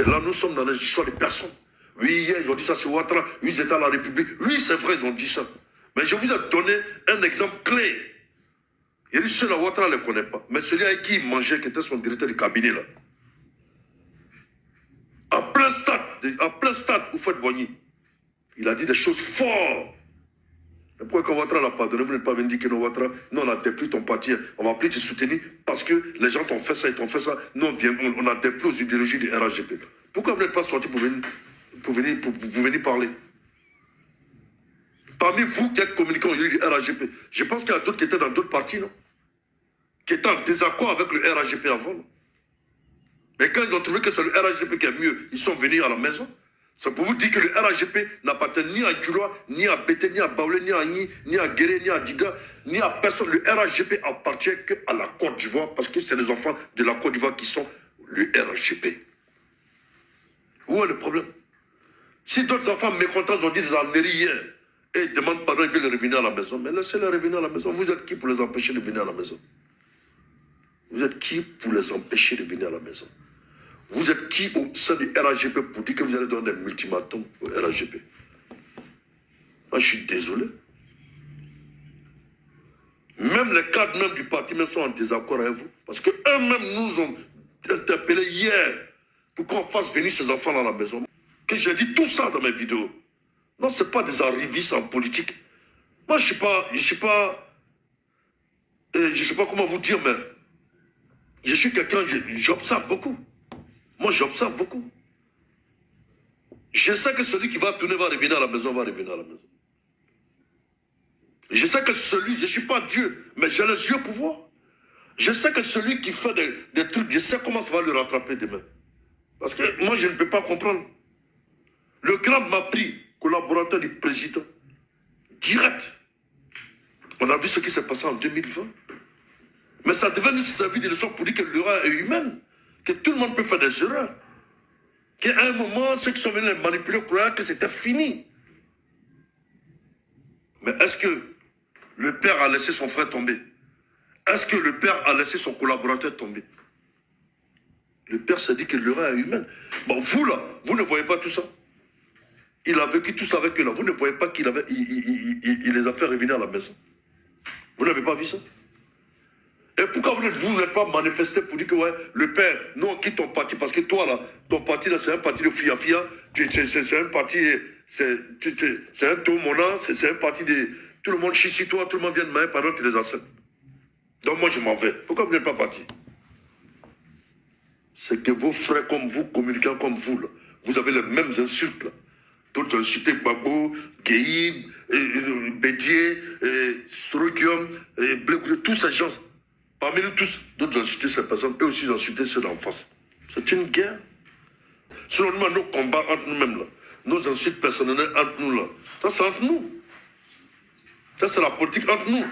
là, nous sommes dans l'histoire des personnes. Oui, hier, ils ont dit ça sur Ouattara. Oui, ils étaient à la République. Oui, c'est vrai, ils ont dit ça. Mais je vous ai donné un exemple clé. Il dit, ceux-là, Ouattara ne les connaît pas. Mais celui avec qui il mangeait, qui était son directeur du cabinet, là. À plein stade, vous faites Boigny. Il a dit des choses fortes. Et pourquoi quand Ouattara l'a pardonné, vous n'êtes pas venu dire que non, Ouattara, non, on n'a plus ton parti, on ne va plus te soutenir parce que les gens t'ont fait ça, ils t'ont fait ça. Non, on a plus aux idéologies du RHGP. Pourquoi vous n'êtes pas sorti pour venir parler? Parmi vous qui êtes communicants au du RHGP, je pense qu'il y a d'autres qui étaient dans d'autres partis, non? Qui étaient en désaccord avec le RHGP avant, non? Mais quand ils ont trouvé que c'est le RHGP qui est mieux, ils sont venus à la maison. C'est pour vous dire que le RHGP n'appartient ni à Djoula, ni à Bété, ni à Baoulé, ni à Ni, ni à Guéré, ni à Dida, ni à personne. Le RHGP appartient qu'à la Côte d'Ivoire parce que c'est les enfants de la Côte d'Ivoire qui sont le RHGP. Où est le problème? Si d'autres enfants mécontents ont dit des âneries hier et ils demandent pardon, ils veulent revenir à la maison, mais laissez-les revenir à la maison. Vous êtes qui pour les empêcher de venir à la maison? Vous êtes qui pour les empêcher de venir à la maison? Vous êtes qui au sein du RHGP pour dire que vous allez donner un ultimatum au RHGP? Moi, je suis désolé. Même les cadres même du parti même sont en désaccord avec vous. Parce qu'eux-mêmes nous ont interpellés hier pour qu'on fasse venir ces enfants à la maison. Que j'ai dit tout ça dans mes vidéos. Non, ce n'est pas des arrivistes en politique. Moi, je ne sais pas comment vous dire, mais je suis quelqu'un, j'observe beaucoup. Moi, j'observe beaucoup. Je sais que celui qui va tourner va revenir à la maison, va revenir à la maison. Je sais que celui, je ne suis pas Dieu, mais j'ai les yeux pour voir. Je sais que celui qui fait des trucs, je sais comment ça va le rattraper demain. Parce que moi, je ne peux pas comprendre. Le grand m'a pris, collaborateur du président, direct. On a vu ce qui s'est passé en 2020. Mais ça devait nous servir de leçon pour dire que l'erreur est humaine. Que tout le monde peut faire des erreurs. Qu'à un moment, ceux qui sont venus les manipuler croyaient que c'était fini. Mais est-ce que le père a laissé son frère tomber? Est-ce que le père a laissé son collaborateur tomber? Le père s'est dit que l'erreur est humaine. Bon, vous là, vous ne voyez pas tout ça. Il a vécu tout ça avec eux là. Vous ne voyez pas qu'il les a fait revenir à la maison. Vous n'avez pas vu ça? Et pourquoi vous n'êtes pas manifesté pour dire que ouais, le père, non, on quitte ton parti, parce que toi là, ton parti là, c'est un parti de fia-fia, c'est un parti, c'est un tourmona, c'est un parti de, tout le monde chie sur toi, tout le monde vient de main pendant que tu les acceptes. Donc moi je m'en vais. Pourquoi vous n'êtes pas parti? C'est que vos frères comme vous, communiquant comme vous, là, vous avez les mêmes insultes là. D'autres insultés Gbagbo, Guéhim, Bédier, Sorogium, tous ces gens. Parmi nous tous, d'autres ont insulté ces personnes, eux aussi ont insulté ceux d'en face. C'est une guerre. Selon nous, nos combats entre nous-mêmes, là, nos insultes personnelles entre nous, là, ça c'est entre nous. Ça c'est la politique entre nous.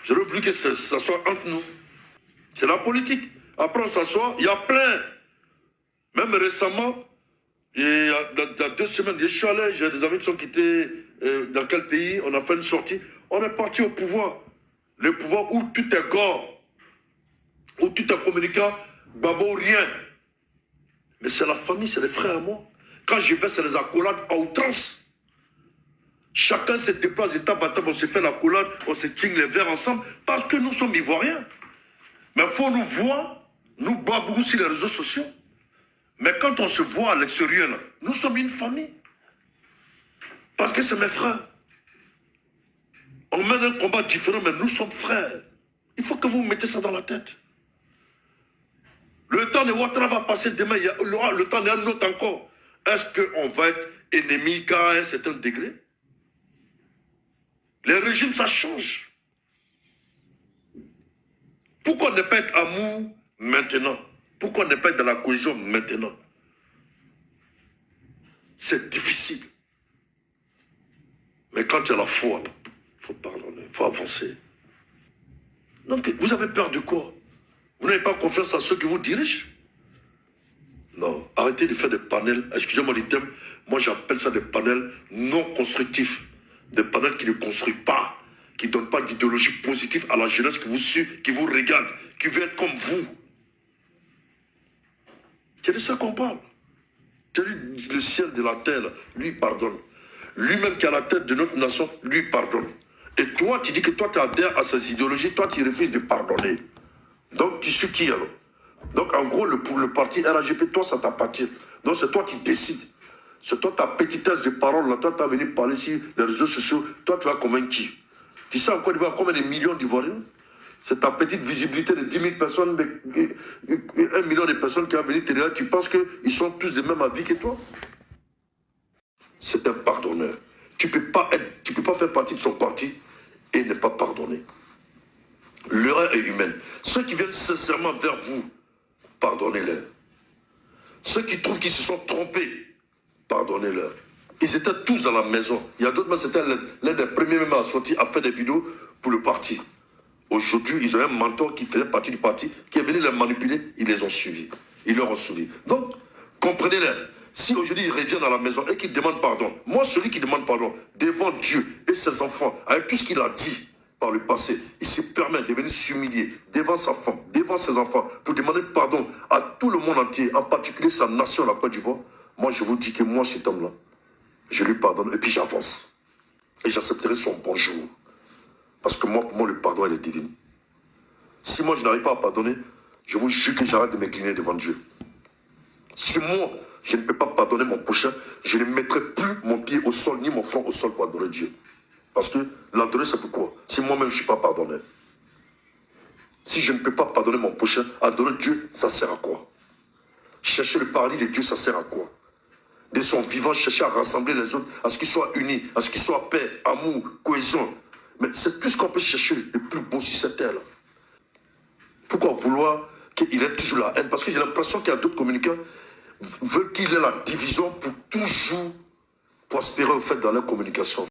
Je veux plus que ça soit entre nous. C'est la politique. Après on s'assoit, il y a plein. Même récemment, il y a 2 semaines, je suis allé, j'ai des amis qui sont quittés dans quel pays, on a fait une sortie, on est parti au pouvoir. Le pouvoir où tout est corps, où tout est communicant, babo rien. Mais c'est la famille, c'est les frères à moi. Quand je vais, c'est les accolades à outrance. Chacun se déplace étape à étape, on se fait l'accolade, on se tient les verres ensemble, parce que nous sommes ivoiriens. Mais il faut nous voir, nous boire beaucoup sur les réseaux sociaux. Mais quand on se voit à l'extérieur, nous sommes une famille. Parce que c'est mes frères. On mène un combat différent, mais nous sommes frères. Il faut que vous mettez ça dans la tête. Le temps de Ouattara va passer demain, il y aura le temps d'un autre encore. Est-ce qu'on va être ennemis qu'à un certain degré? Les régimes, ça change. Pourquoi ne pas être amour maintenant? Pourquoi ne pas être dans la cohésion maintenant? C'est difficile. Mais quand il y a la foi, il faut pardonner, il faut avancer. Donc, vous avez peur de quoi? Vous n'avez pas confiance en ceux qui vous dirigent? Non, arrêtez de faire des panels, excusez-moi du terme, moi j'appelle ça des panels non constructifs. Des panels qui ne construisent pas, qui ne donnent pas d'idéologie positive à la jeunesse qui vous suit, qui vous regarde, qui veut être comme vous. C'est de ça qu'on parle. Je te dis, le ciel de la terre, lui pardonne. Lui-même qui est à la tête de notre nation, lui pardonne. Et toi, tu dis que toi, tu adhères à ces idéologies, toi, tu refuses de pardonner. Donc, tu suis qui alors? Donc, en gros, pour le parti RAGP, toi, ça t'appartient. Donc, c'est toi qui décides. C'est toi, ta petitesse de parole, là, toi, tu as venu parler sur les réseaux sociaux, toi, tu vas convaincre qui? Tu sais en Côte d'Ivoire combien de millions d'Ivoiriens? C'est ta petite visibilité de 10 000 personnes, 1 million de personnes qui ont venu te dire, tu penses qu'ils sont tous de même avis que toi? C'est un pardonneur. Tu peux pas faire partie de son parti et ne pas pardonner. L'erreur est humaine. Ceux qui viennent sincèrement vers vous, pardonnez-leur. Ceux qui trouvent qu'ils se sont trompés, pardonnez-leur. Ils étaient tous dans la maison. Il y a d'autres, mais c'était l'un des premiers même à sortir, à faire des vidéos pour le parti. Aujourd'hui, ils ont un mentor qui faisait partie du parti, qui est venu les manipuler, ils les ont suivis. Ils leur ont suivi. Donc, comprenez-les. Si aujourd'hui ils reviennent à la maison et qu'ils demandent pardon, moi, celui qui demande pardon, devant Dieu et ses enfants, avec tout ce qu'il a dit par le passé, il se permet de venir s'humilier devant sa femme, devant ses enfants, pour demander pardon à tout le monde entier, en particulier sa nation, la Côte d'Ivoire. Moi, je vous dis que moi, cet homme-là, je lui pardonne et puis j'avance. Et j'accepterai son bonjour. Parce que moi, pour moi, le pardon, il est divin. Si moi, je n'arrive pas à pardonner, je vous jure que j'arrête de m'incliner devant Dieu. Si moi, je ne peux pas pardonner mon prochain, je ne mettrai plus mon pied au sol, ni mon front au sol pour adorer Dieu. Parce que l'adorer, c'est pourquoi? Si moi-même, je ne suis pas pardonné. Si je ne peux pas pardonner mon prochain, adorer Dieu, ça sert à quoi? Chercher le paradis de Dieu, ça sert à quoi? De son vivant, chercher à rassembler les autres, à ce qu'ils soient unis, à ce qu'ils soient paix, amour, cohésion. Mais c'est tout ce qu'on peut chercher, le plus beau sur cette terre-là. Pourquoi vouloir qu'il ait toujours la haine? Parce que j'ai l'impression qu'il y a d'autres communicants qui veulent qu'il ait la division pour toujours prospérer au fait dans leur communication.